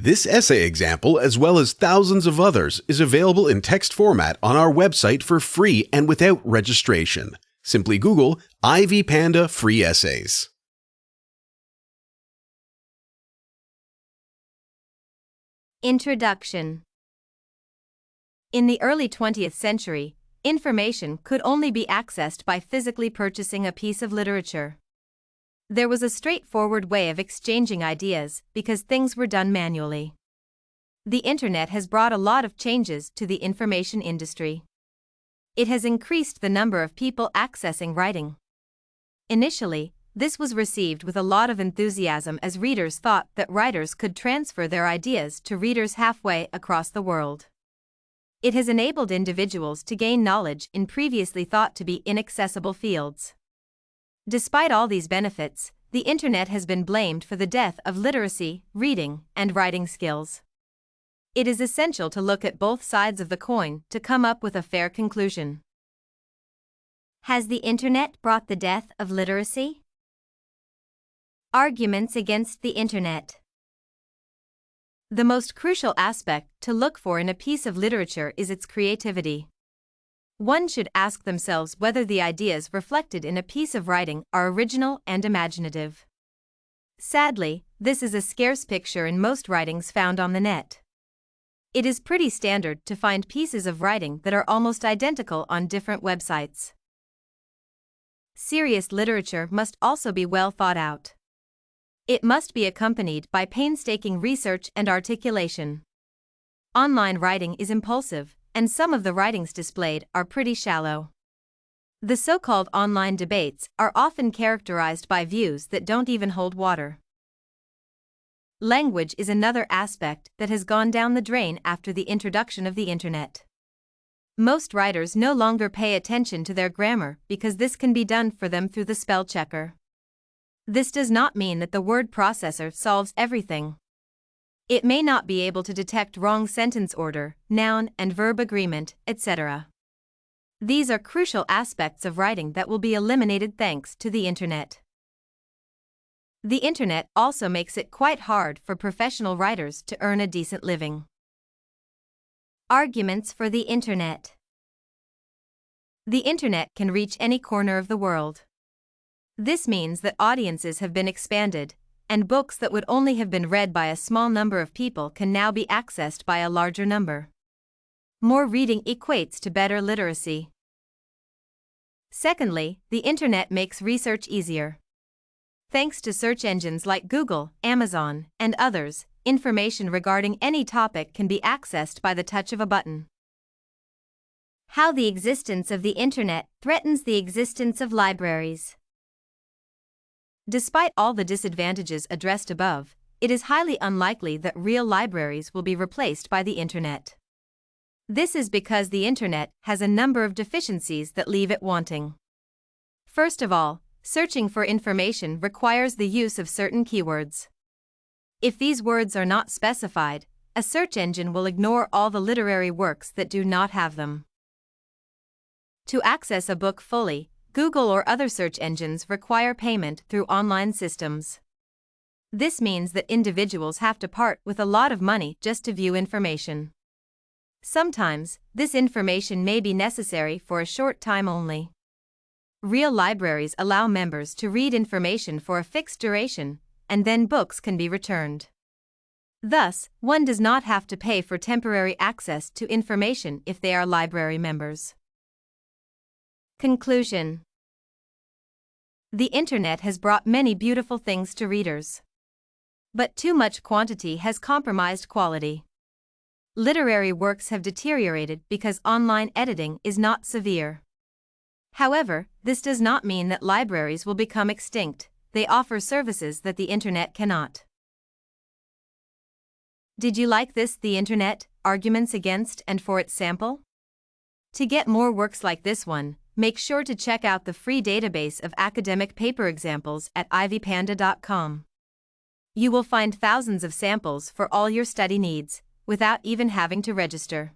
This essay example, as well as thousands of others, is available in text format on our website for free and without registration. Simply Google Ivy Panda Free Essays. Introduction. In the early 20th century, information could only be accessed by physically purchasing a piece of literature. There was a straightforward way of exchanging ideas because things were done manually. The internet has brought a lot of changes to the information industry. It has increased the number of people accessing writing. Initially, this was received with a lot of enthusiasm as readers thought that writers could transfer their ideas to readers halfway across the world. It has enabled individuals to gain knowledge in previously thought to be inaccessible fields. Despite all these benefits, the internet has been blamed for the death of literacy, reading, and writing skills. It is essential to look at both sides of the coin to come up with a fair conclusion. Has the internet brought the death of literacy? Arguments against the internet. The most crucial aspect to look for in a piece of literature is its creativity. One should ask themselves whether the ideas reflected in a piece of writing are original and imaginative. Sadly, this is a scarce picture in most writings found on the net. It is pretty standard to find pieces of writing that are almost identical on different websites. Serious literature must also be well thought out. It must be accompanied by painstaking research and articulation. Online writing is impulsive, and some of the writings displayed are pretty shallow. The so-called online debates are often characterized by views that don't even hold water. Language is another aspect that has gone down the drain after the introduction of the internet. Most writers no longer pay attention to their grammar because this can be done for them through the spell checker. This does not mean that the word processor solves everything. It may not be able to detect wrong sentence order, noun and verb agreement, etc. These are crucial aspects of writing that will be eliminated thanks to the internet. The internet also makes it quite hard for professional writers to earn a decent living. Arguments for the internet. The internet can reach any corner of the world. This means that audiences have been expanded, and books that would only have been read by a small number of people can now be accessed by a larger number. More reading equates to better literacy. Secondly, the internet makes research easier. Thanks to search engines like Google, Amazon, and others, information regarding any topic can be accessed by the touch of a button. How the existence of the internet threatens the existence of libraries. Despite all the disadvantages addressed above, it is highly unlikely that real libraries will be replaced by the internet. This is because the internet has a number of deficiencies that leave it wanting. First of all, searching for information requires the use of certain keywords. If these words are not specified, a search engine will ignore all the literary works that do not have them. To access a book fully, Google or other search engines require payment through online systems. This means that individuals have to part with a lot of money just to view information. Sometimes, this information may be necessary for a short time only. Real libraries allow members to read information for a fixed duration, and then books can be returned. Thus, one does not have to pay for temporary access to information if they are library members. Conclusion. The internet has brought many beautiful things to readers. But too much quantity has compromised quality. Literary works have deteriorated because online editing is not severe. However, this does not mean that libraries will become extinct. They offer services that the internet cannot. Did you like this, The Internet, Arguments Against and For Its sample? To get more works like this one, make sure to check out the free database of academic paper examples at ivypanda.com. You will find thousands of samples for all your study needs, without even having to register.